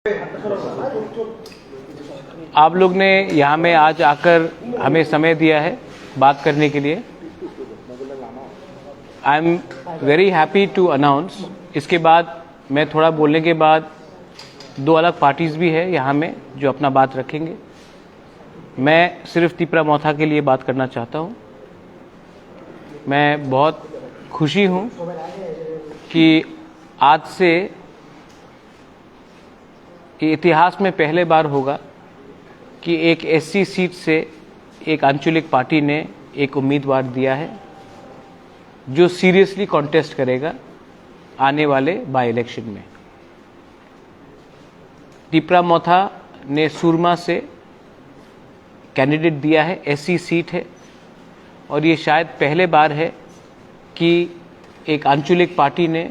आप लोग ने यहाँ में आज आकर हमें समय दिया है बात करने के लिए। I am very happy to announce, इसके बाद मैं थोड़ा बोलने के बाद दो अलग पार्टीज भी है यहाँ में जो अपना बात रखेंगे। मैं सिर्फ तिपरा मोथा के लिए बात करना चाहता हूँ। मैं बहुत खुशी हूँ कि आज से इतिहास में पहले बार होगा कि एक एससी सीट से एक आंचलिक पार्टी ने एक उम्मीदवार दिया है जो सीरियसली कॉन्टेस्ट करेगा आने वाले बाय इलेक्शन में। तिपरा मोथा ने सुरमा से कैंडिडेट दिया है, एससी सीट है, और ये शायद पहले बार है कि एक आंचलिक पार्टी ने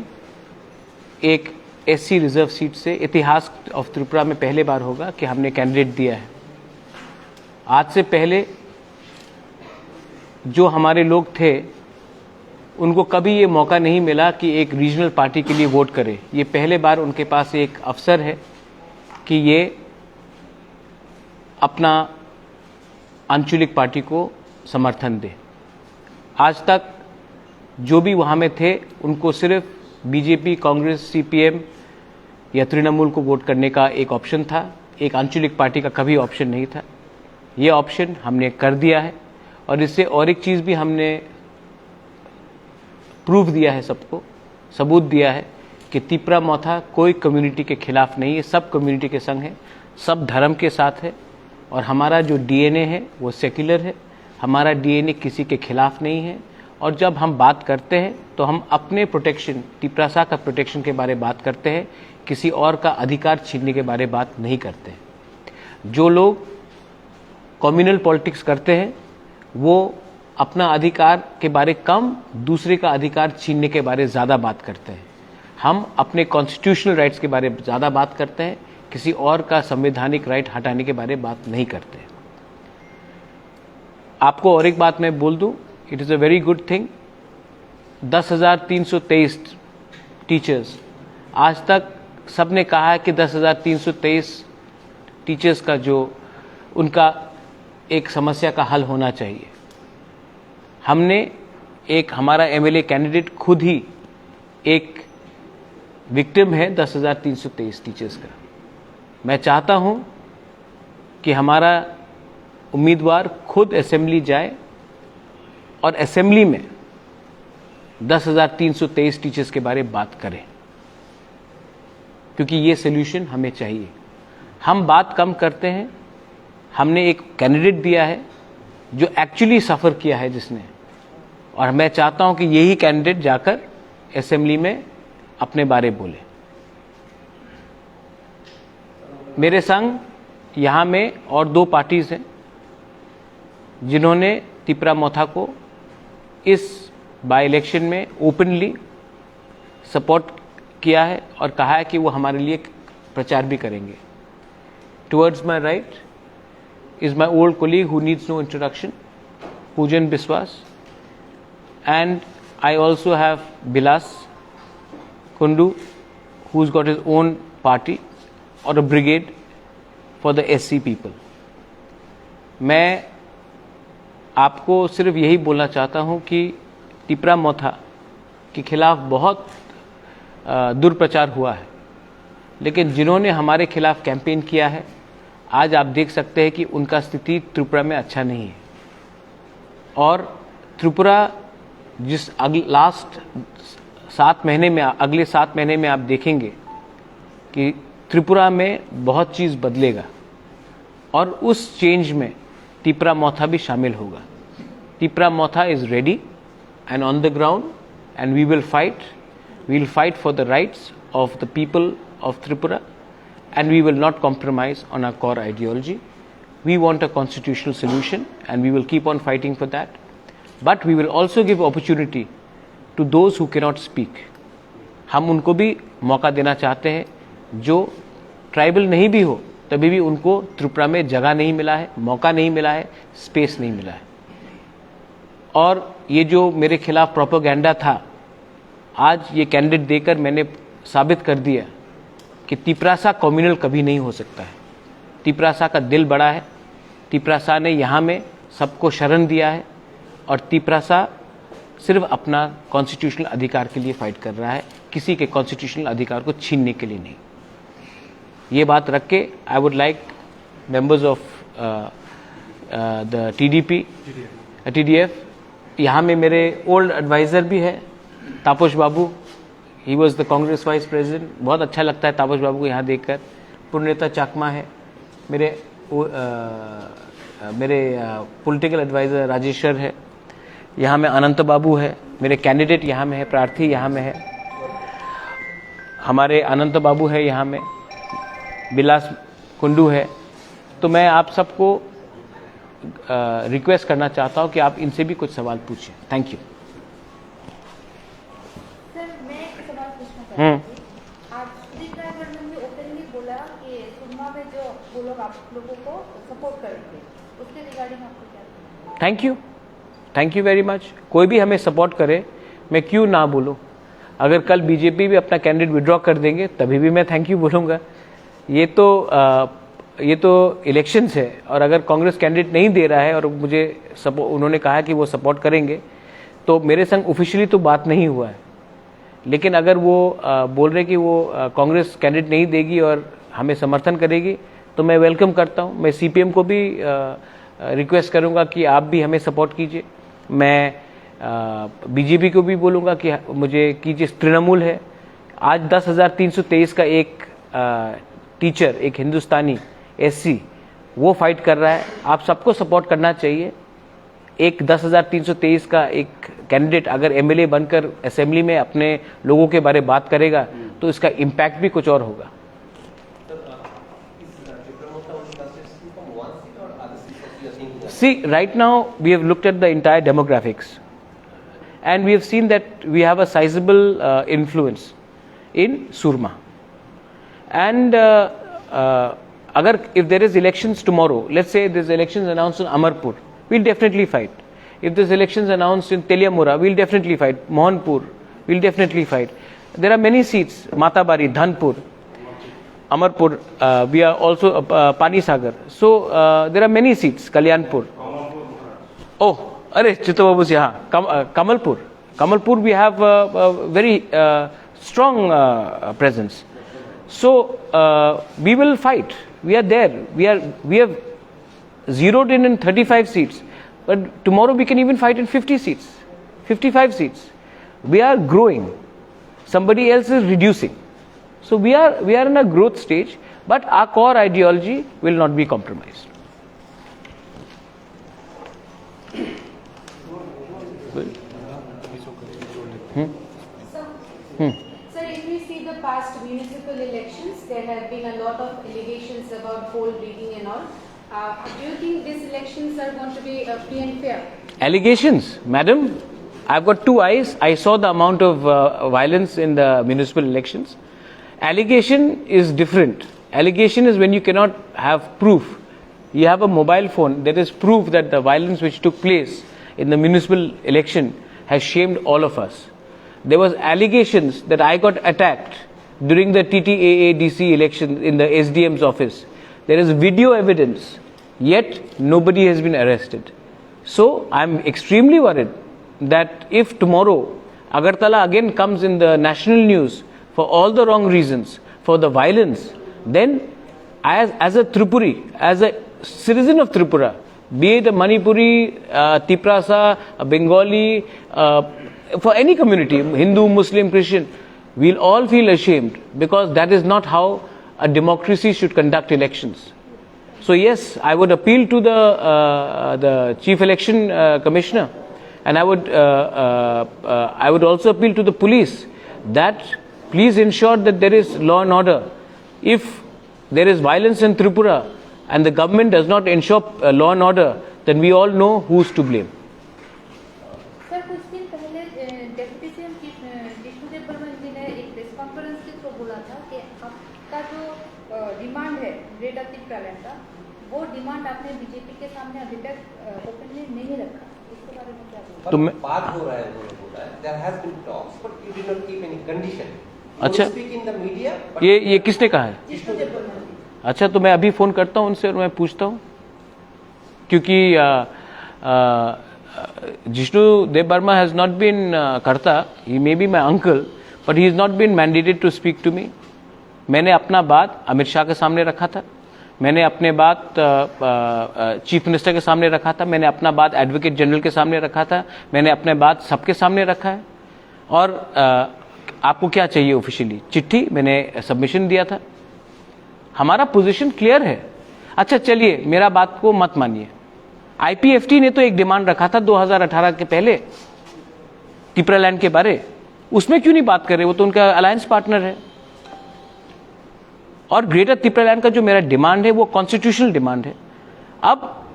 एक एससी रिजर्व सीट से, इतिहास ऑफ त्रिपुरा में पहले बार होगा कि हमने कैंडिडेट दिया है। आज से पहले जो हमारे लोग थे उनको कभी ये मौका नहीं मिला कि एक रीजनल पार्टी के लिए वोट करें। ये पहले बार उनके पास एक अवसर है कि ये अपना आंचलिक पार्टी को समर्थन दे। आज तक जो भी वहाँ में थे उनको सिर्फ बीजेपी, कांग्रेस, सीपीएम या तृणमूल को वोट करने का एक ऑप्शन था, एक आंचलिक पार्टी का कभी ऑप्शन नहीं था। ये ऑप्शन हमने कर दिया है और इससे और एक चीज़ भी हमने प्रूफ दिया है, सबको सबूत दिया है कि तिपरा मोथा कोई कम्युनिटी के खिलाफ नहीं है, सब कम्युनिटी के संग है, सब धर्म के साथ है। और हमारा जो डीएनए है वो सेक्युलर है, हमारा डीएनए किसी के खिलाफ नहीं है। और जब हम बात करते हैं तो हम अपने प्रोटेक्शन, तिपरासा का प्रोटेक्शन के बारे में बात करते हैं, किसी और का अधिकार छीनने के बारे में बात नहीं करते हैं। जो लोग कम्युनल पॉलिटिक्स करते हैं वो अपना अधिकार के बारे कम, दूसरे का अधिकार छीनने के बारे ज़्यादा बात करते हैं। हम अपने कॉन्स्टिट्यूशनल राइट्स के बारे में ज़्यादा बात करते हैं, किसी और का संवैधानिक राइट हटाने के बारे में बात नहीं करते। आपको और एक बात मैं बोल दूं, it is a very good thing, 10,323 teachers, आज तक सबने कहा है कि 10,323 टीचर्स का जो उनका एक समस्या का हल होना चाहिए। हमने एक, हमारा एमएलए कैंडिडेट खुद ही एक विक्टिम है 10,323 टीचर्स का। मैं चाहता हूं कि हमारा उम्मीदवार खुद असेंबली जाए और असेंबली में 10,323 टीचर्स के बारे में बात करें, क्योंकि ये सोल्यूशन हमें चाहिए। हम बात कम करते हैं। हमने एक कैंडिडेट दिया है जो एक्चुअली सफ़र किया है जिसने, और मैं चाहता हूं कि यही कैंडिडेट जाकर असेंबली में अपने बारे बोले। मेरे संग यहाँ में और दो पार्टीज हैं जिन्होंने तिपरा मोथा को इस बाय इलेक्शन में ओपनली सपोर्ट किया है और कहा है कि वो हमारे लिए प्रचार भी करेंगे। Towards my right is my old colleague who needs no introduction, Pujan Biswas, and I also have Bilas Kundu, who's got his own party or a brigade for the SC people. मैं आपको सिर्फ यही बोलना चाहता हूँ कि तिपरा मोथा के खिलाफ बहुत दुर्प्रचार हुआ है, लेकिन जिन्होंने हमारे खिलाफ कैंपेन किया है आज आप देख सकते हैं कि उनका स्थिति त्रिपुरा में अच्छा नहीं है। और त्रिपुरा जिस लास्ट 7 महीने में, अगले 7 महीने में आप देखेंगे कि त्रिपुरा में बहुत चीज़ बदलेगा और उस चेंज में तिपरा मोथा भी शामिल होगा। Tipra Motha is ready and on the ground and we will fight for the rights of the people of Tripura. And we will not compromise on our core ideology. We want a constitutional solution and we will keep on fighting for that. But we will also give opportunity to those who cannot speak. हम उनको भी मौका देना चाहते हैं जो tribal नहीं भी हो, तभी भी उनको त्रिपुरा में जगह नहीं मिला है, मौका नहीं मिला है, स्पेस नहीं मिला है। और ये जो मेरे खिलाफ प्रोपेगेंडा था, आज ये कैंडिडेट देकर मैंने साबित कर दिया कि तिपरासा कम्युनल कभी नहीं हो सकता है। तिपरासा का दिल बड़ा है, तिपरासा ने यहाँ में सबको शरण दिया है और तिपरासा सिर्फ अपना कॉन्स्टिट्यूशनल अधिकार के लिए फाइट कर रहा है, किसी के कॉन्स्टिट्यूशनल अधिकार को छीनने के लिए नहीं। ये बात रख के I would like members of the TDF, यहाँ में मेरे ओल्ड एडवाइज़र भी है Tapas babu, he was the Congress vice president. बहुत अच्छा लगता है तापस बाबू को यहाँ देखकर। पुण्यता चाकमा है मेरे पॉलिटिकल एडवाइज़र, राजेश्वर है यहाँ में, अनंत बाबू है मेरे कैंडिडेट यहाँ में है, प्रार्थी यहाँ में है, हमारे अनंत बाबू है यहाँ में, बिलास कुंडू है। तो मैं आप सबको रिक्वेस्ट करना चाहता हूँ कि आप इनसे भी कुछ सवाल पूछें। Thank you. सर, मैं एक सवाल पूछना चाहती हूँ। आज सुदीप राय वर्मन ने ओपनली बोला कि सुरमा में जो वो लोग आप लोगों को सपोर्ट करेंगे, उसके रिगार्डिंग आपको क्या लगता है? Thank you very much. कोई भी हमें सपोर्ट करे, मैं क्यों ना बोलूँ। अगर कल बीजेपी भी अपना कैंडिडेट विड्रॉ कर देंगे तभी भी मैं थैंक यू बोलूँगा। ये तो इलेक्शंस है, और अगर कांग्रेस कैंडिडेट नहीं दे रहा है और मुझे उन्होंने कहा कि वो सपोर्ट करेंगे, तो मेरे संग ऑफिशियली तो बात नहीं हुआ है, लेकिन अगर वो बोल रहे कि वो कांग्रेस कैंडिडेट नहीं देगी और हमें समर्थन करेगी, तो मैं वेलकम करता हूँ। मैं CPM को भी रिक्वेस्ट करूँगा कि आप भी हमें सपोर्ट कीजिए। मैं BJP को भी बोलूँगा कि मुझे कीजिए। तृणमूल है, आज 10,323 का एक टीचर, एक हिंदुस्तानी SC, वो फाइट कर रहा है। आप सबको सपोर्ट करना चाहिए। एक 10,323 का एक कैंडिडेट अगर MLA बनकर असेंबली में अपने लोगों के बारे में बात करेगा तो इसका इम्पैक्ट भी कुछ और होगा। See, right now we have looked at the entire demographics and we have seen that we have a sizable influence in Surma. And if there is elections tomorrow, let's say there's elections announced in Amarpur, we'll definitely fight. If there's elections announced in Teliamura, we'll definitely fight. Mohanpur, we'll definitely fight. There are many seats, Matabari, Dhanpur, Amarpur, we are also Pani Sagar. So there are many seats, Kalyanpur. Oh, Chittababu is here. Kamalpur. Kamalpur, we have a very strong presence. So we will fight. We are there. We have zeroed in 35 seats. But tomorrow we can even fight in 50 seats, 55 seats. We are growing. Somebody else is reducing. So we are in a growth stage, but our core ideology will not be compromised. Sir, if we see the past municipal elections, there have been a lot of allegations about poll rigging and all. Do you think these elections are going to be free and fair? Allegations, madam, I've got two eyes. I saw the amount of violence in the municipal elections. Allegation is different. Allegation is when you cannot have proof. You have a mobile phone, there is proof that the violence which took place in the municipal election has shamed all of us. There was allegations that I got attacked during the TTAADC election in the SDM's office. There is video evidence, yet nobody has been arrested. So I'm extremely worried that if tomorrow Agartala again comes in the national news for all the wrong reasons, for the violence, then as a Tripuri, as a citizen of Tripura, be it a Manipuri, Tiprasa, a Bengali, for any community, Hindu, Muslim, Christian, we'll all feel ashamed, because that is not how a democracy should conduct elections. So yes, I would appeal to the Chief Election Commissioner, and I would also appeal to the police that please ensure that there is law and order. If there is violence in Tripura and the government does not ensure law and order, then we all know who's to blame. Sir, कुछ दिन पहले deputy CM Vishnudeo Burman जी ने एक press conference के through बोला था कि आपका जो डिमांड है ग्रेट अतिक लैंड का, वो डिमांड आपने बीजेपी के सामने अभी तक ओपनली नहीं रखा। इसके बारे में क्या बोलते हैं? बात हो रहा है, उन्होंने बोला है, there has been talks, but you did not keep any condition. अच्छा, speak in the media, but ये किसने कहा है? जिष्णुदेव बर्मन जी। अच्छा, तो मैं अभी फ़ोन करता हूँ उनसे और मैं पूछता हूँ, क्योंकि Jishnu Dev Varma has not been करता, he may be my uncle, but he is not been mandated to speak to me. मैंने अपना बात अमित शाह के सामने रखा था, मैंने अपने बात चीफ मिनिस्टर के सामने रखा था, मैंने अपना बात एडवोकेट जनरल के सामने रखा था, मैंने अपने बात सबके सामने रखा है। और आपको क्या चाहिए ऑफिशियली? चिट्ठी मैंने सबमिशन दिया था, हमारा पोजीशन क्लियर है। अच्छा चलिए, मेरा बात को मत मानिए, आईपीएफटी ने तो एक डिमांड रखा था 2018 के पहले टिपरालैंड के बारे, उसमें क्यों नहीं बात कर रहे? वो तो उनका अलायंस पार्टनर है। और ग्रेटर टिपरालैंड का जो मेरा डिमांड है वो कॉन्स्टिट्यूशनल डिमांड है। अब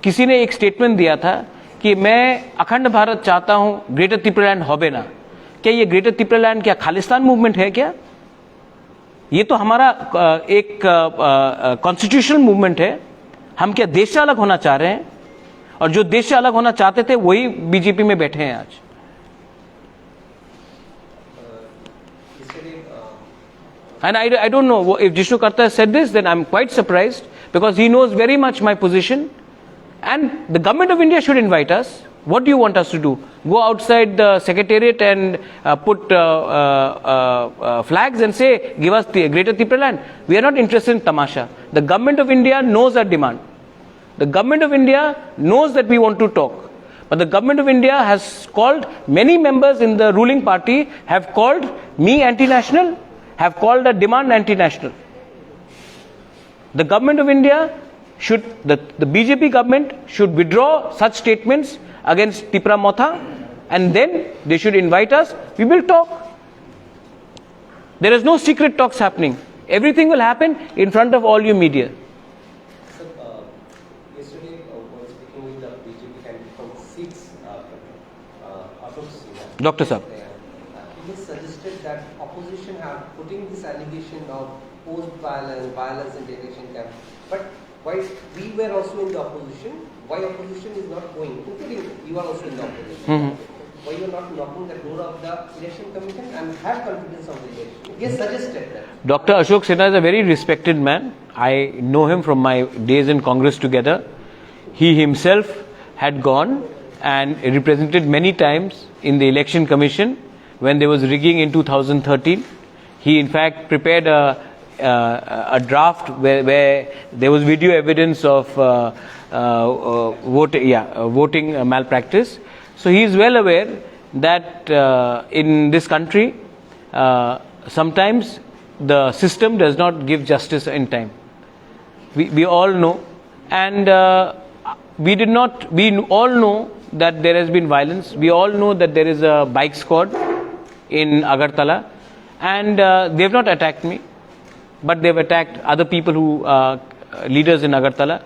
किसी ने एक स्टेटमेंट दिया था कि मैं अखंड भारत चाहता हूं, ग्रेटर टिपरालैंड होबे ना। क्या ये ग्रेटर टिपरालैंड क्या खालिस्तान मूवमेंट है क्या? ये तो हमारा एक कॉन्स्टिट्यूशनल मूवमेंट है। हम क्या देश से अलग होना चाह रहे हैं? और जो देश से अलग होना चाहते थे वही बीजेपी में बैठे हैं आज। And I don't know if Jishnu Karta has said this, then I'm quite surprised, because he knows very much my position. And the government of India should invite us. What do you want us to do? Go outside the secretariat and put flags and say, give us the greater Tipraland? We are not interested in tamasha. The government of India knows our demand. The government of India knows that we want to talk. But the government of India has called, many members in the ruling party have called me anti-national, have called a demand anti-national. The government of India should, the BJP government should withdraw such statements against Tipra Motha, and then they should invite us. We will talk. There is no secret talks happening. Everything will happen in front of all you media. Sir, yesterday while speaking with the BJP candidate from 6, Ashok Sinha, Dr. Saab. he suggested that opposition have putting this allegation of violence in the election camp. But why we were also in the opposition, why opposition is not going, including you are also in the opposition. Why you are not knocking the door of the election commission and have confidence on the election? He has suggested that. Dr. Ashok Sinha is a very respected man. I know him from my days in Congress together. He himself had gone and represented many times in the election commission when there was rigging in 2013. He in fact prepared a draft where there was video evidence of voting malpractice. So he is well aware that in this country sometimes the system does not give justice in time. We all know, and we all know that there has been violence. We all know that there is a bike squad in Agartala, and they have not attacked me, but they have attacked other people who leaders in Agartala.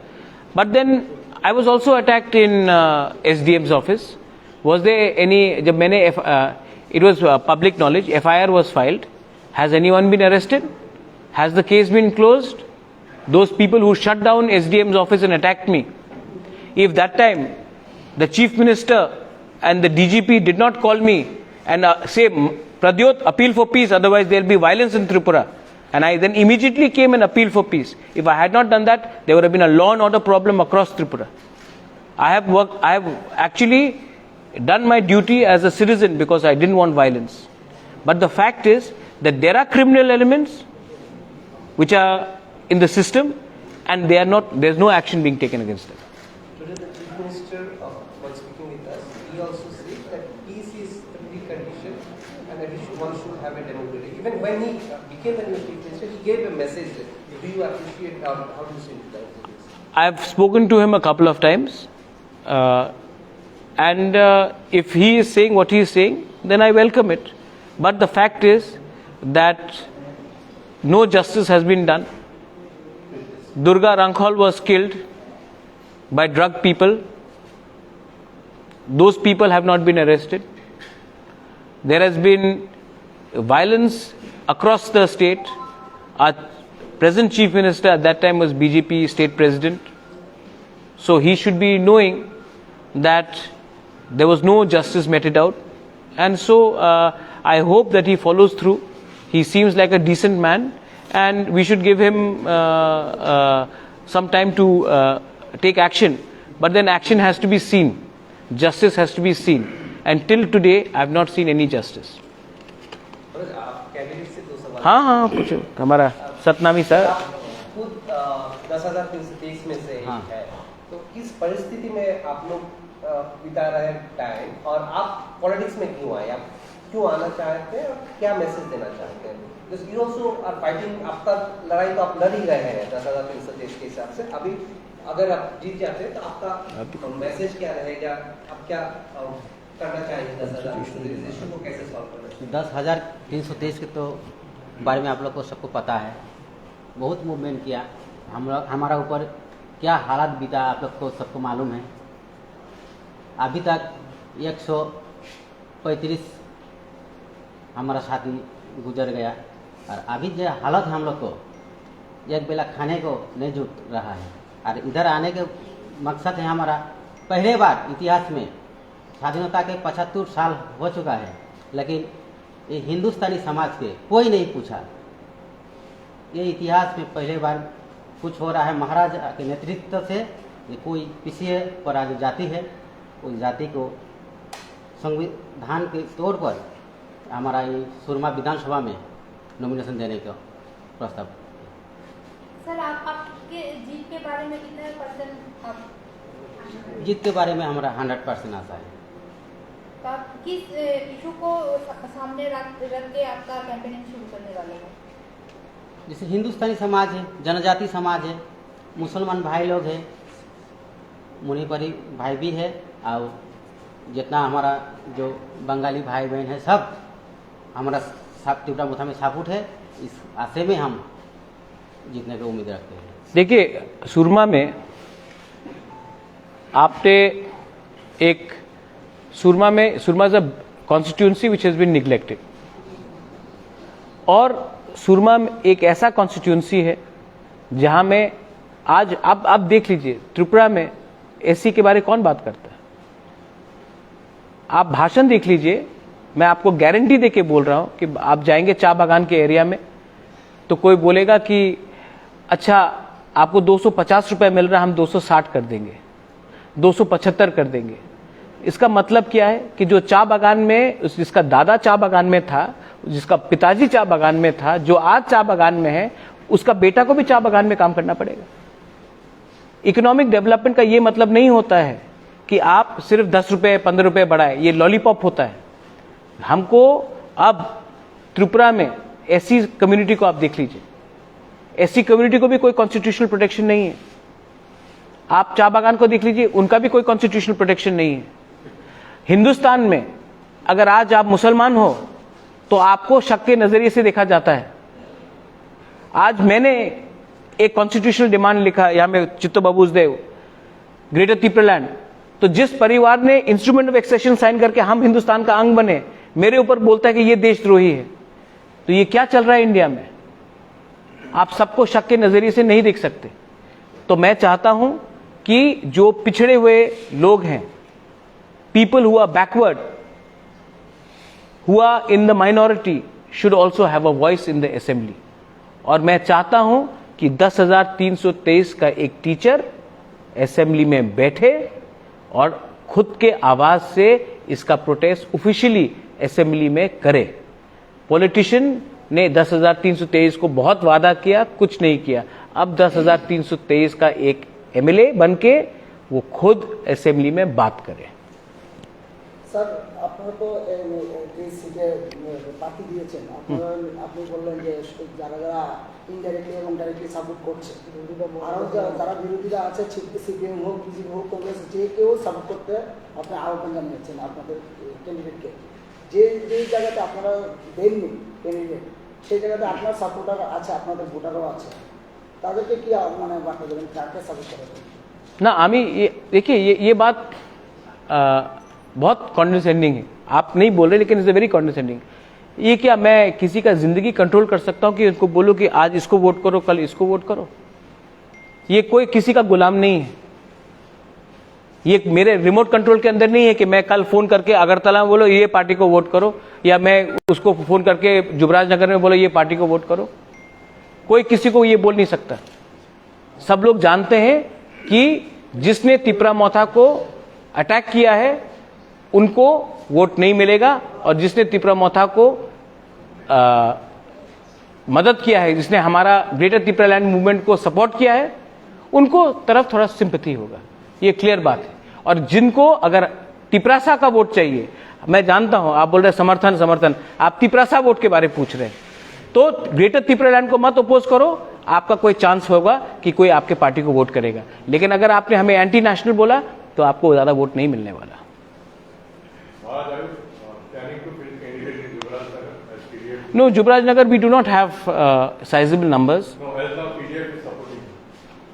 But then I was also attacked in SDM's office. Was there any? जब मैंने it was public knowledge. FIR was filed. Has anyone been arrested? Has the case been closed? Those people who shut down SDM's office and attacked me, if that time the Chief Minister and the DGP did not call me and say, Pradyot, appeal for peace, otherwise there will be violence in Tripura, and I then immediately came and appealed for peace. If I had not done that, there would have been a law and order problem across Tripura. I have actually done my duty as a citizen because I didn't want violence. But the fact is that there are criminal elements which are in the system, and they are not. There is no action being taken against them. Today the Chief Minister, while speaking with us, he also said that peace is the precondition and that one should have a democracy. Even when he became the new Chief Minister, he gave a message. Do you appreciate how do you sympathize with this? I have spoken to him a couple of times, and if he is saying what he is saying, then I welcome it. But the fact is that no justice has been done. Durga Rankhol was killed by drug people. Those people have not been arrested. There has been violence across the state. Our present Chief Minister at that time was BJP State President. So he should be knowing that there was no justice meted out. And so I hope that he follows through. He seems like a decent man, and we should give him some time to take action. But then action has to be seen. Justice has to be seen. And till today, I have not seen any justice. आप candidate से दो सवाल। हाँ कुछ हमारा Satnami sir. आप खुद 10,323 में से हाँ। है, तो इस परिस्थिति में आप लोग बिता रहे हैं टाइम, और आप पॉलिटिक्स में क्यों आए, आप क्यों आना चाहते हैं और क्या मैसेज देना चाहते हैं? Because you also are fighting, आपका लड़ाई तो आप लड़ ही रहे हैं 10,323 के हिसाब से। अभी अगर आप जीत जाते हैं तो आपका मैसेज क्या रहेगा, आप क्या करना चाहेंगे 10,323 इशू को कैसे सॉल्व करना? 10,323 के तो बारे में आप लोग को सबको पता है, बहुत मूवमेंट किया, हमारा ऊपर क्या हालात बीता आप लोग को सबको मालूम है। अभी तक 135 हमारा साथी गुजर गया, और अभी जो हालत है हम लोग को एक बेला खाने को नहीं जुट रहा है। और इधर आने के मकसद है हमारा, पहले बार इतिहास में स्वाधीनता के 75 साल हो चुका है, लेकिन ये हिंदुस्तानी समाज के कोई नहीं पूछा। ये इतिहास में पहले बार कुछ हो रहा है महाराज के नेतृत्व से। ये कोई पीछे पर जाति है, उस जाति को संविधान के तौर पर हमारा ये सुरमा विधानसभा में नॉमिनेशन देने का प्रस्ताव। सर आपके जीत के बारे में कितने % आप? जीत के बारे में हमारा 100% आशा है। तो आप किस इशू को सामने रख के आपका कैंपेनिंग शुरू करने वाले हैं? जैसे हिंदुस्तानी समाज है, जनजाति समाज है, मुसलमान भाई लोग हैं, मुनिपरी भाई भी है, और जितना हमारा जो बंगाली भाई बहन है, सब हमारा त्रिपुरा मोथा में सपोर्ट है। इस आशे में हम जीतने की उम्मीद रखते हैं। देखिए, सुरमा में आपने एक Surma is a constituency which has been neglected, और सुरमा में एक ऐसा कॉन्स्टिट्यूंसी है जहां में आज आप देख लीजिए, त्रिपुरा में एससी के बारे कौन बात करता है? आप भाषण देख लीजिए, मैं आपको गारंटी देके बोल रहा हूं कि आप जाएंगे चा बागान के एरिया में तो कोई बोलेगा कि अच्छा आपको 250 रुपए मिल रहा है, हम 260 कर देंगे, 275 कर देंगे। इसका मतलब क्या है कि जो चा बागान में, जिसका दादा चा बागान में था, जिसका पिताजी चा बागान में था, जो आज चा बागान में है, उसका बेटा को भी चा बागान में काम करना पड़ेगा। इकोनॉमिक डेवलपमेंट का ये मतलब नहीं होता है कि आप सिर्फ 10 रुपए 15 रुपए बढ़ाए, ये लॉलीपॉप होता है। हमको अब त्रिपुरा में एससी कम्युनिटी को आप देख लीजिए, एससी कम्युनिटी को भी कोई कॉन्स्टिट्यूशनल प्रोटेक्शन नहीं है। आप चा बागान को देख लीजिए, उनका भी कोई कॉन्स्टिट्यूशनल प्रोटेक्शन नहीं है। हिंदुस्तान में अगर आज आप मुसलमान हो तो आपको शक के नजरिए से देखा जाता है। आज मैंने एक कॉन्स्टिट्यूशनल डिमांड लिखा यहां में चित्तो बाबूसदेव, ग्रेटर त्रिपुरालैंड, तो जिस परिवार ने इंस्ट्रूमेंट ऑफ एक्सेशन साइन करके हम हिंदुस्तान का अंग बने, मेरे ऊपर बोलता है कि ये देशद्रोही है, तो ये क्या चल रहा है इंडिया में? आप सबको शक के नजरिए से नहीं देख सकते। तो मैं चाहता हूं कि जो पिछड़े हुए लोग हैं, people who are backward, who are in the minority, should also have a voice in the assembly. और मैं चाहता हूं कि 10,323 का एक टीचर असेंबली में बैठे और खुद के आवाज से इसका प्रोटेस्ट ऑफिशियली असेंबली में करे। पॉलिटिशियन ने 10,323 को बहुत वादा किया, कुछ नहीं किया। अब 10,323 का एक एमएलए बनके वो खुद असेंबली में बात करे। স্যার আপনারা তো এই সিটে প্রার্থী দিয়েছেন, আপনি বললেন যে যারা যারা ইনডাইরেক্টলি এবং ডাইরেক্টলি সাপোর্ট করছে, আরও যারা বিরোধীরা আছে সিপিএম হোক, বিজেপি হোক, কংগ্রেস, যে কেউ সাপোর্ট করতে আপনি আহ্বান জানিয়েছেন আপনাদের ক্যান্ডিডেটকে। যে জায়গাতে আপনারা দেননি ক্যান্ডিডেট, সেই জায়গাতে আপনার সাপোর্টার আছে, আপনাদের ভোটারও আছে, তাদেরকে কি মানে বার্তা দেবেন, কাকে সাপোর্ট করবেন? ना आमी देखिए ये बात बहुत कॉन्डिसेंडिंग है। आप नहीं बोल रहे, लेकिन इट्स अ वेरी कॉन्डिसेंडिंग। ये क्या मैं किसी का जिंदगी कंट्रोल कर सकता हूं कि उनको बोलूं कि आज इसको वोट करो, कल इसको वोट करो? ये कोई किसी का गुलाम नहीं है। ये मेरे रिमोट कंट्रोल के अंदर नहीं है कि मैं कल फोन करके अगरतला में बोलो ये पार्टी को वोट करो, या मैं उसको फोन करके जुबराज नगर में बोलो ये पार्टी को वोट करो। कोई किसी को ये बोल नहीं सकता। सब लोग जानते हैं कि जिसने तिपरा मोथा को अटैक किया है उनको वोट नहीं मिलेगा, और जिसने तिपरा मोथा को मदद किया है, जिसने हमारा ग्रेटर तिपरा लैंड मूवमेंट को सपोर्ट किया है, उनको तरफ थोड़ा सिंपैथी होगा। ये क्लियर बात है। और जिनको अगर तिपरासा का वोट चाहिए, मैं जानता हूं आप बोल रहे समर्थन समर्थन, आप तिपरासा वोट के बारे में पूछ रहे हैं, तो ग्रेटर तिपरा लैंड को मत अपोज करो, आपका कोई चांस होगा कि कोई आपके पार्टी को वोट करेगा। लेकिन अगर आपने हमें एंटी नेशनल बोला तो आपको ज्यादा वोट नहीं मिलने वाला। No, Jubraj Nagar, we do not have sizable numbers. No, as now PDF is supporting.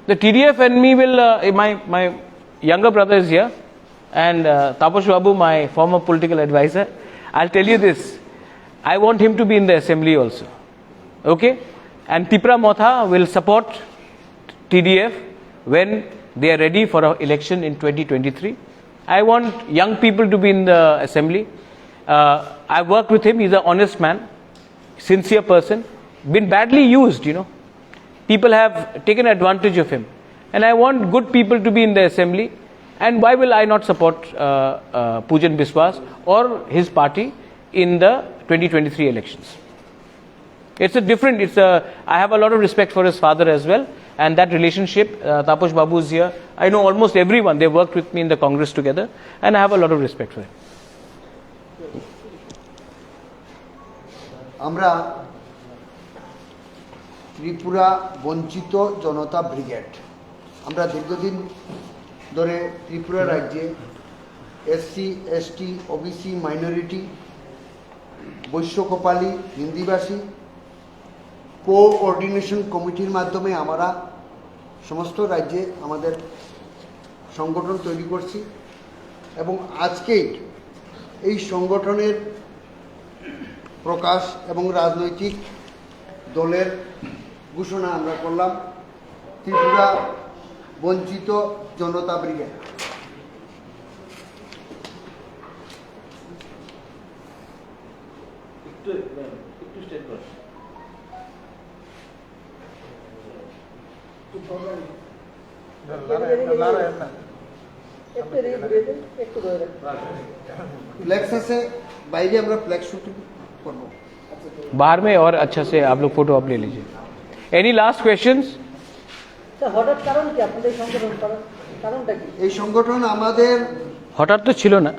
The TDF and me will, my younger brother is here, and Taposh Babu, my former political advisor. I'll tell you this, I want him to be in the assembly also. Okay? And Tipra Motha will support TDF when they are ready for an election in 2023. I want young people to be in the assembly. I worked with him, he's an honest man, sincere person, been badly used, you know. People have taken advantage of him. And I want good people to be in the assembly. And why will I not support Pujan Biswas or his party in the 2023 elections? It's a different, I have a lot of respect for his father as well. And that relationship, Taposh Babu is here. I know almost everyone, they worked with me in the Congress together. And I have a lot of respect for him. আমরা ত্রিপুরা বঞ্চিত জনতা brigade, আমরা দীর্ঘদিন ধরে ত্রিপুরা রাজ্যে SC ST OBC minority বৈশ্য Kapali হিন্দিভাষী coordination কমিটির মাধ্যমে আমরা সমস্ত রাজ্যে আমাদের সংগঠন তৈরি করছি এবং আজকেই এই সংগঠনের প্রকাশ এবং রাজনৈতিক দলের ঘোষণা আমরা করলাম, ত্রিপুরা বঞ্চিত জনতা ব্রিগেড। फ्लैक्स আছে বাইরে আমরা फ्लैक्स শুটিং করব बाहर में, और अच्छा से आप लोग फोटो आप ले लीजिए। Any last questions? হঠাৎ কারণ কি আপনাদের সংগঠন করার কারণটা কি? এই সংগঠন আমাদের হঠাৎ তো ছিল না,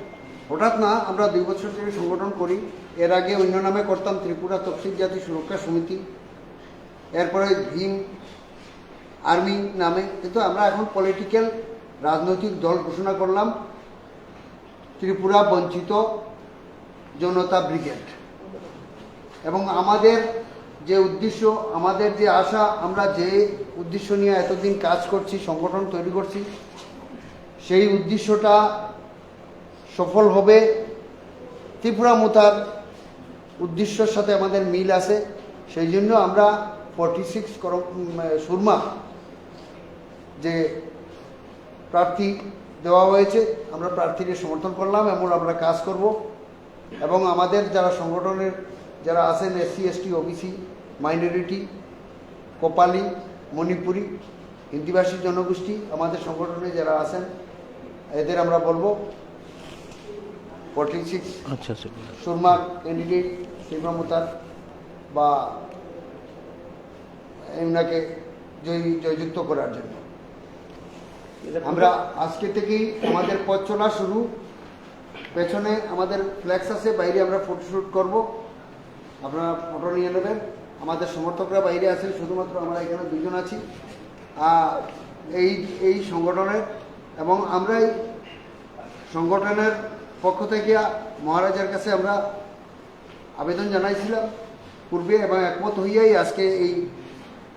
হঠাৎ না, আমরা 2 বছর ধরে সংগঠন করি। এর আগে অন্য নামে করতাম ত্রিপুরা তফসিল জাতি সুরক্ষা সমিতি, এরপরে ভীম আর্মি নামে, কিন্তু আমরা এখন পলিটিক্যাল রাজনৈতিক দল ঘোষণা করলাম ত্রিপুরা বঞ্চিত জনতা ব্রিগেড। এবং আমাদের যে উদ্দেশ্য, আমাদের যে আশা, আমরা যে উদ্দেশ্য নিয়ে এতদিন কাজ করছি, সংগঠন তৈরি করছি, সেই উদ্দেশ্যটা সফল হবে। ত্রিপুরা মোথার উদ্দেশ্যের সাথে আমাদের মিল আছে, সেই জন্য আমরা 46 সুরমা যে প্রার্থী দেওয়া হয়েছে, আমরা প্রার্থীদের সমর্থন করলাম এবং আমরা কাজ করব। এবং আমাদের যারা সংগঠনের যারা আছেন এসসি এসটি ওবিসি মাইনরিটি কোপালি মণিপুরি হিন্দিভাষী জনগোষ্ঠী, আমাদের সংগঠনে যারা আছেন এদের আমরা বলবো 46 अच्छा से সুরমা ক্যান্ডিডেট ত্রিপুরা মোথার বা এনাকে জয়যুক্ত করার জন্য আমরা আজকে থেকেই আমাদের পথ চলা শুরু। পেছনে আমাদের ফ্ল্যাক্স আছে, বাইরে আমরা ফটোশ্যুট করব, আপনারা ফটো নিয়ে নেবেন। আমাদের সমর্থকরা বাইরে আছেন, শুধুমাত্র আমরা এখানে 2 জন আছি এই সংগঠনের। এবং আমরা এই সংগঠনের পক্ষ থেকে মহারাজার কাছে আমরা আবেদন জানাইছিলাম পূর্বে এবং একমত হইয়াই আজকে এই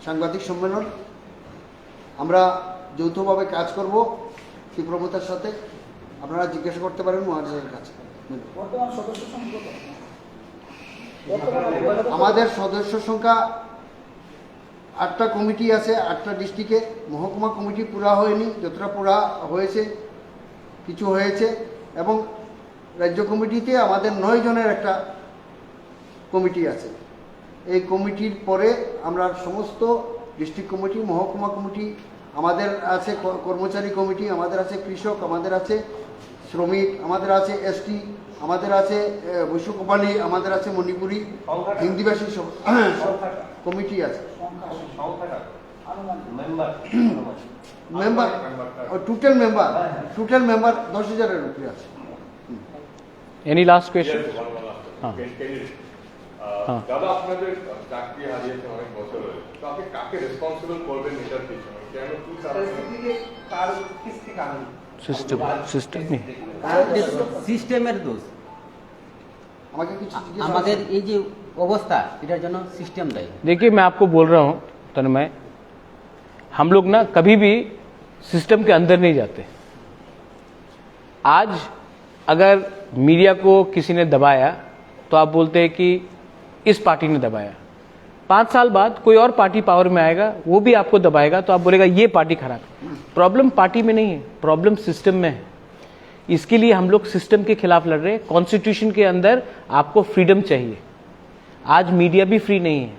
সাংবাদিক সম্মেলন। আমরা যৌথভাবে কাজ করব ত্রিপুরা মোথার সাথে, আপনারা জিজ্ঞাসা করতে পারেন মহারাজার কাছে। বর্তমান সদস্য সংখ্যা কত? আমাদের সদস্য সংখ্যা 8টা কমিটি আছে, 8টা ডিস্ট্রিক্টে। মহকুমা কমিটি পুরা হয়নি, যতটা পুরা হয়েছে কিছু হয়েছে এবং রাজ্য কমিটিতে আমাদের 9 জনের একটা কমিটি আছে। এই কমিটির পরে আমরা সমস্ত ডিস্ট্রিক্ট কমিটি, মহকুমা কমিটি, আমাদের আছে কর্মচারী কমিটি, আমাদের আছে কৃষক, আমাদের আছে শ্রমিক, আমাদের আছে এসটি, আমাদের আছে বৈশ্য কপালি, আমাদের আছে মণিপুরি, হিন্দিভাষী সব কমিটি আছে। মেম্বার টোটাল মেম্বার 10,000-এর উপরে আছে। Any last question? हाँ। हाँ। দাদা আপনাদের চাকরি হারিয়েছে অনেক বছর হয়ে, তো আপনি কাকে রেসপন্সিবল করবেন এটার পিছনে? কেন কি কারণে? सिस्टम नहीं সিস্টেমের দোষ। আমাকে কিছু জিজ্ঞেস আমাদের এই যে অবস্থা এটার জন্য সিস্টেম দায়ী। देखिए मैं आपको बोल रहा हूं तन्मय, हम लोग ना कभी भी सिस्टम के अंदर नहीं जाते। आज अगर मीडिया को किसी ने दबाया तो आप बोलते हैं कि इस पार्टी ने दबाया। 5 साल बाद कोई और पार्टी पावर में आएगा, वो भी आपको दबाएगा, तो आप बोलेगा ये पार्टी खराब। प्रॉब्लम पार्टी में नहीं है, प्रॉब्लम सिस्टम में है। इसके लिए हम लोग सिस्टम के खिलाफ लड़ रहे हैं। कॉन्स्टिट्यूशन के अंदर आपको फ्रीडम चाहिए। आज मीडिया भी फ्री नहीं है,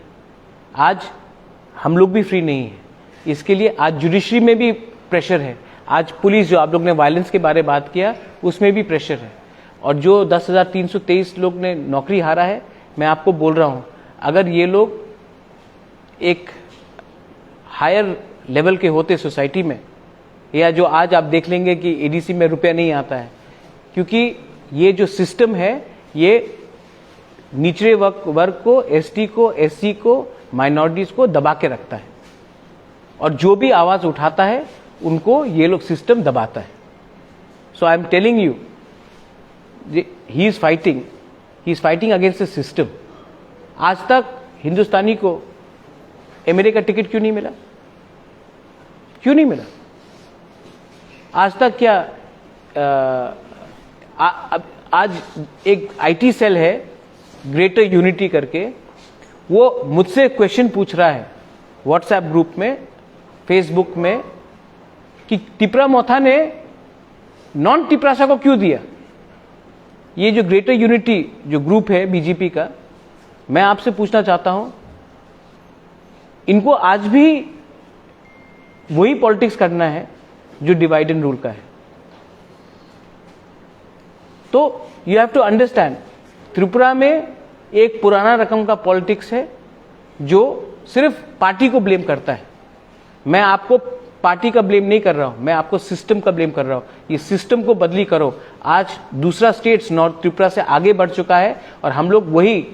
आज हम लोग भी फ्री नहीं है। इसके लिए आज जुडिशरी में भी प्रेशर है। आज पुलिस, जो आप लोग ने वायलेंस के बारे में बात किया, उसमें भी प्रेशर है। और जो 10,323 लोग ने नौकरी हारा है, मैं आपको बोल रहा हूं, अगर ये लोग एक हायर लेवल के होते सोसाइटी में, या जो आज आप देख लेंगे कि एडीसी में रुपया नहीं आता है, क्योंकि ये जो सिस्टम है ये निचले वर्ग को, एसटी को, एससी को, माइनॉरिटीज को दबा के रखता है, और जो भी आवाज उठाता है उनको ये लोग सिस्टम दबाता है। So I am telling you, he is fighting against the system. आज तक हिंदुस्तानी को एमएलए का टिकट क्यों नहीं मिला? क्यों नहीं मिला आज तक? क्या आज एक आईटी सेल है ग्रेटर यूनिटी करके, वो मुझसे क्वेश्चन पूछ रहा है व्हाट्सएप ग्रुप में, फेसबुक में, कि टिपरा मोथा ने नॉन टिपरासा को क्यों दिया? ये जो ग्रेटर यूनिटी जो ग्रुप है बीजेपी का, मैं आपसे पूछना चाहता हूं, इनको आज भी वही पॉलिटिक्स करना है जो डिवाइड एंड रूल का है। तो you have to understand, Tripura में एक पुराना रकम का पॉलिटिक्स है जो सिर्फ पार्टी को ब्लेम करता है। मैं आपको पार्टी का ब्लेम नहीं कर रहा हूं, मैं आपको सिस्टम का ब्लेम कर रहा हूं। ये सिस्टम को बदली करो। आज दूसरा स्टेट्स नॉर्थ त्रिपुरा से आगे बढ़ चुका है और हम लोग वही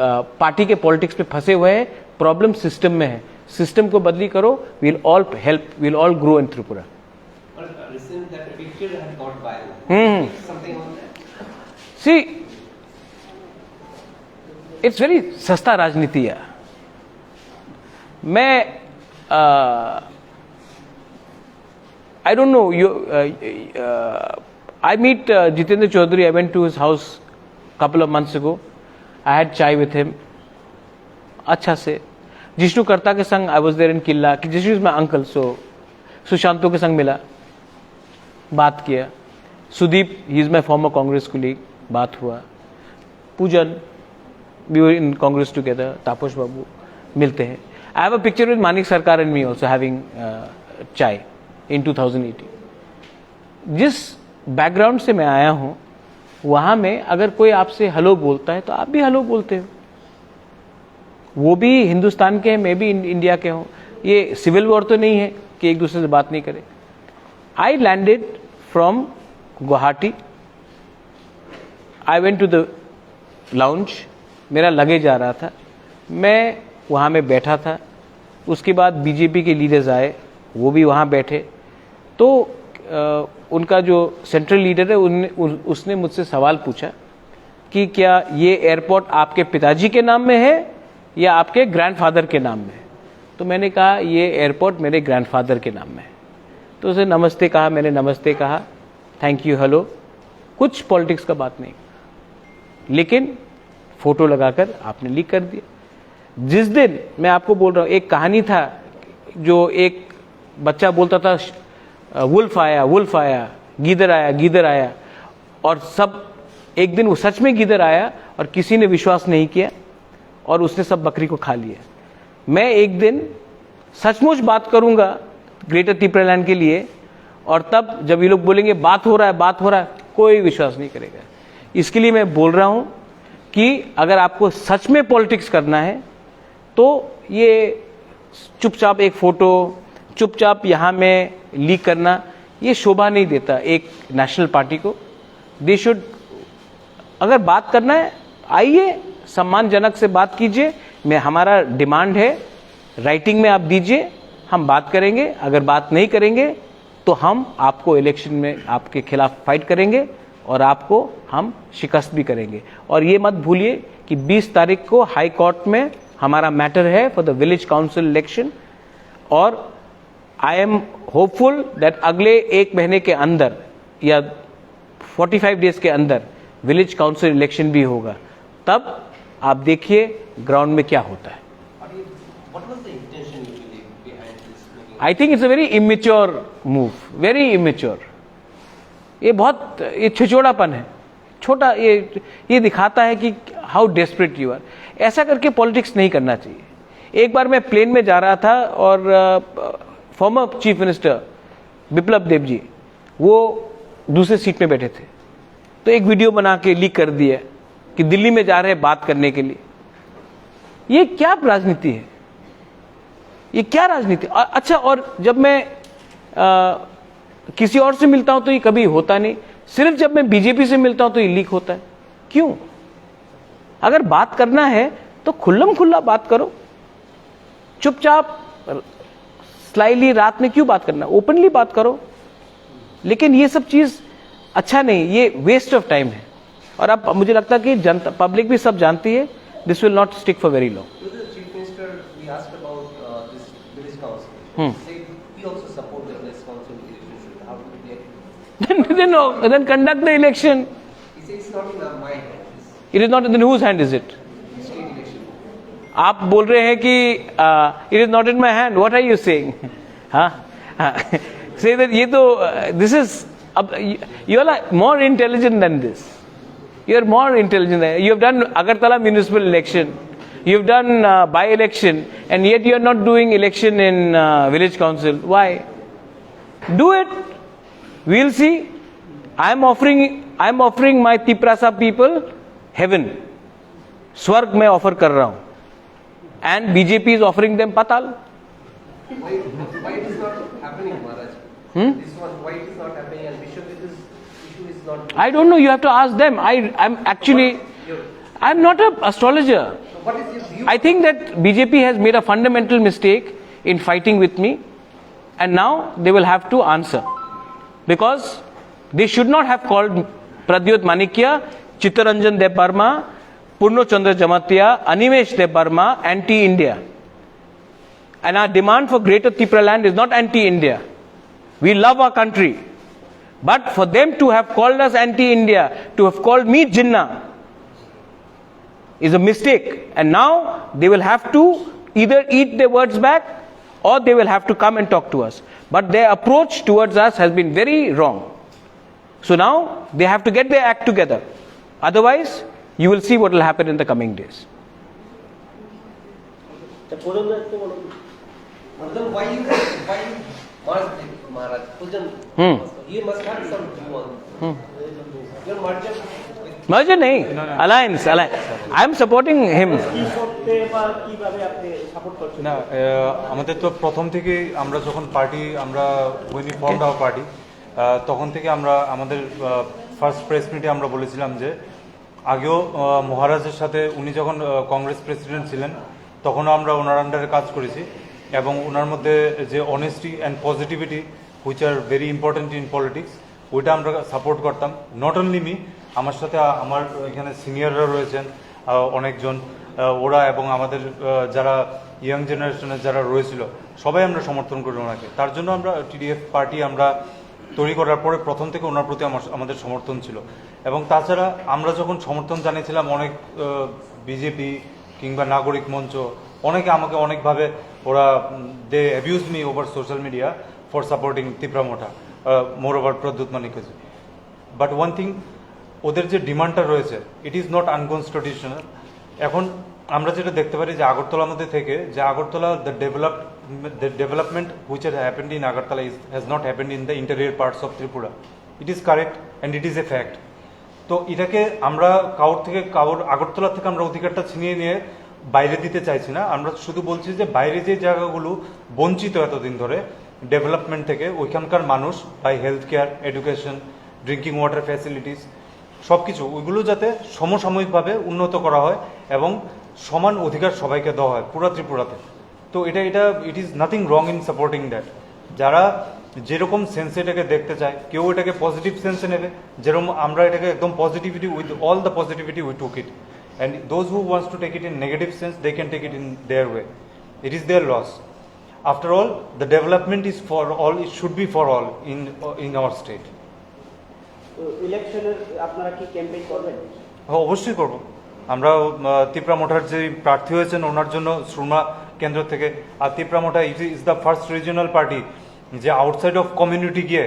पार्टी के पॉलिटिक्स पे फंसे हुए हैं। प्रॉब्लम सिस्टम में है, सिस्टम को बदली करो, will all help, will all grow in Tripura. See, it's very सस्ता राजनीति है। मैं I don't know, I meet Jitendra Chaudhary. I went to his house couple of months ago. I had chai with him. अच्छा से जिष्णु कर्ता के संग I was there in किला, कि Jishnu is my uncle, so Sushanto के संग मिला, बात किया। Sudeep, he is my former Congress colleague, बात हुआ। पूजन, we were in Congress together, तापस बाबू, मिलते हैं। I have a picture with Manik Sarkar and me also having chai in 2018। जिस बैकग्राउंड से मैं आया हूं, वहां में अगर कोई आपसे हेलो बोलता है तो आप भी हेलो बोलते हो। वो भी हिंदुस्तान के हैं, मैं भी इंडिया के हूं। ये सिविल वॉर तो नहीं है कि एक दूसरे से बात नहीं करें। I landed from Guwahati, I went to the lounge, मेरा लगेज आ रहा था, मैं वहाँ में बैठा था। उसके बाद बीजेपी के लीडर्स आए, वो भी वहाँ बैठे। तो उनका जो सेंट्रल लीडर है उसने मुझसे सवाल पूछा कि क्या ये एयरपोर्ट आपके पिताजी के नाम में है या आपके ग्रैंडफादर के नाम में है? तो मैंने कहा ये एयरपोर्ट मेरे ग्रैंडफादर के नाम में है। तो उसे नमस्ते कहा, मैंने नमस्ते कहा, थैंक यू, हेलो, कुछ पॉलिटिक्स का बात नहीं, लेकिन फोटो लगाकर आपने लीक कर दिया। जिस दिन, मैं आपको बोल रहा हूं, एक कहानी था जो एक बच्चा बोलता था वुल्फ आया, वुल्फ आया, गीदड़ आया, गीदड़ आया, और सब एक दिन वो सच में गीदड़ आया और किसी ने विश्वास नहीं किया और उसने सब बकरी को खा लिया। मैं एक दिन सचमुच बात करूंगा ग्रेटर त्रिपुरालैंड के लिए, और तब जब ये लोग बोलेंगे बात हो रहा है, बात हो रहा है, कोई विश्वास नहीं करेगा। इसके लिए मैं बोल रहा हूं कि अगर आपको सच में पॉलिटिक्स करना है तो ये चुपचाप एक फोटो, चुपचाप यहाँ में लीक करना, ये शोभा नहीं देता एक नेशनल पार्टी को। दे शुड, अगर बात करना है आइए सम्मानजनक से बात कीजिए। मैं, हमारा डिमांड है राइटिंग में आप दीजिए, हम बात करेंगे। अगर बात नहीं करेंगे तो हम आपको इलेक्शन में आपके खिलाफ फाइट करेंगे और आपको हम शिकस्त भी करेंगे। और ये मत भूलिए कि 20 तारीख को हाई कोर्ट में हमारा मैटर है for the village council election, और आई एम होपफुल दैट अगले 1 महीने के अंदर या 45 डेज के अंदर विलेज काउंसिल इलेक्शन भी होगा। तब आप देखिए ग्राउंड में क्या होता है। What was the intention you believe behind this meeting? I think it's a very immature move, very immature. ये बहुत, ये छिछोड़ापन है, छोटा, ये दिखाता है कि हाउ डेस्परेट यू आर। ऐसा करके पॉलिटिक्स नहीं करना चाहिए। एक बार मैं प्लेन में जा रहा था और फॉर्मर चीफ मिनिस्टर बिप्लब देब जी वो दूसरे सीट में बैठे थे, तो एक वीडियो बना के लीक कर दिया कि दिल्ली में जा रहे हैं बात करने के लिए। ये क्या राजनीति है, ये क्या राजनीति? अच्छा, और जब मैं किसी और से मिलता हूं तो ये कभी होता नहीं, सिर्फ जब मैं बीजेपी से मिलता हूं तो ये लीक होता है। क्यों? अगर बात करना है तो खुल्लम खुल्ला बात करो, चुपचाप स्लाइली रात में क्यों बात करना, ओपनली बात करो। लेकिन ये सब चीज अच्छा नहीं, ये वेस्ट ऑफ टाइम है। और अब मुझे लगता है कि जनता, पब्लिक भी सब जानती है, this will not stick for very long. To the Chief Minister, we asked about this village council. He said we also support the village council election. How do you react? then conduct the election. He said it's not in our mind. It is not in whose hand is it? It's state election. आप बोल रहे हैं कि it is not in my hand, what are you saying? Say that ये तो this is, अब you are more intelligent than this, you are more intelligent. You have done Agartala municipal election, you have done by election, and yet you are not doing election in village council. Why? Do it, we will see. I am offering my Tiprasa people heaven, स्वर्ग में offer कर रहा हूं, and BJP is offering them patal. Why it is not happening, Maharaj? This one, why it is not happening, and Bishop, this issue is not. I don't know. You have to ask them. I'm not an astrologer. So what is your view? I think that BJP has made a fundamental mistake in fighting with me, and now they will have to answer, because they should not have called Pradyot Manikya, Chittaranjan Debarma, Purno Chandra Jamatia, Animesh Debarma anti-India. And our demand for Greater Tripuраland is not anti-India. We love our country. But for them to have called us anti-India, to have called me Jinnah, is a mistake. And now they will have to either eat their words back or they will have to come and talk to us. But their approach towards us has been very wrong. So now they have to get their act together. Otherwise, you will see what will happen in the coming days. Then why Maharaj? Pujan, you must have some view on your merger. Merger nahi, alliance. I am supporting him. না আমাদের তো প্রথম থেকেই আমরা যখন party আমরা Winnie formed hour party তখন থেকে আমরা আমাদের ফার্স্ট প্রেস মিটে আমরা বলেছিলাম যে আগেও মহারাজের সাথে উনি যখন কংগ্রেস প্রেসিডেন্ট ছিলেন তখনও আমরা ওনার আন্ডারে কাজ করেছি এবং ওনার মধ্যে যে honesty and positivity which are very important in politics ওইটা আমরা সাপোর্ট করতাম। নট অনলি মি, আমার সাথে আমার এখানে সিনিয়ররা রয়েছেন অনেকজন, ওরা এবং আমাদের যারা ইয়াং জেনারেশনের যারা রয়েছিল সবাই আমরা সমর্থন করি ওনাকে। তার জন্য আমরা টিডিএফ পার্টি আমরা তৈরি করার পরে প্রথম থেকে ওনার প্রতি আমাদের সমর্থন ছিল। এবং তাছাড়া আমরা যখন সমর্থন জানিয়েছিলাম অনেক বিজেপি কিংবা নাগরিক মঞ্চ অনেকে আমাকে অনেকভাবে ওরা they abuse me over social media for supporting Tipra Motha. Moreover Pradyot Manikji. But one thing, ওদের যে ডিমান্ডটা রয়েছে ইট ইজ নট আনকনস্টিটিউশনাল। এখন আমরা যেটা দেখতে পারি যে আগরতলার মধ্যে থেকে যে Agartala the development which has happened in Agartala has not happened in the interior parts of Tripura. It is correct and it is a fact. তো এটাকে আমরা কারোর আগরতলা থেকে আমরা অধিকারটা ছিনিয়ে নিয়ে বাইরে দিতে চাইছি না। আমরা শুধু বলছি যে বাইরে যে জায়গাগুলো বঞ্চিত এতদিন ধরে ডেভেলপমেন্ট থেকে, ওইখানকার মানুষ by health care, education, drinking water facilities সব কিছু ওইগুলো যাতে সমসাময়িকভাবে উন্নত করা হয় এবং সমান অধিকার সবাইকে দেওয়া হয় পুরো ত্রিপুরাতে। তো এটা it is nothing wrong in supporting that. যারা যেরকম সেন্সে এটাকে দেখতে চায়, কেউ এটাকে পজিটিভ সেন্সে নেবে, যেরকম আমরা এটাকে একদম positivity with all the positivity we took it, and those who wants to take it in negative sense they can take it in their way. It is their loss. After all the development is for all, it should be for all in our state. ইলেকশনের আপনারা কি campaign করবেন? হ্যাঁ, অবশ্যই করব। আমরা তিপ্রা মোঠার যে প্রার্থী হয়েছেন ওনার জন্য সুরমা কেন্দ্র থেকে, আর Tipra Motha is the first regional party যে আউটসাইড অফ কমিউনিটি গিয়ে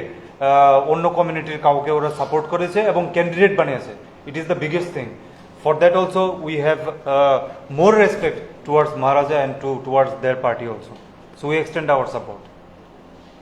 অন্য কমিউনিটির কাউকে ওরা সাপোর্ট করেছে এবং ক্যান্ডিডেট বানিয়েছে। It is the biggest thing. For that also we have more respect towards Maharaja and towards their party also. So we extend our support.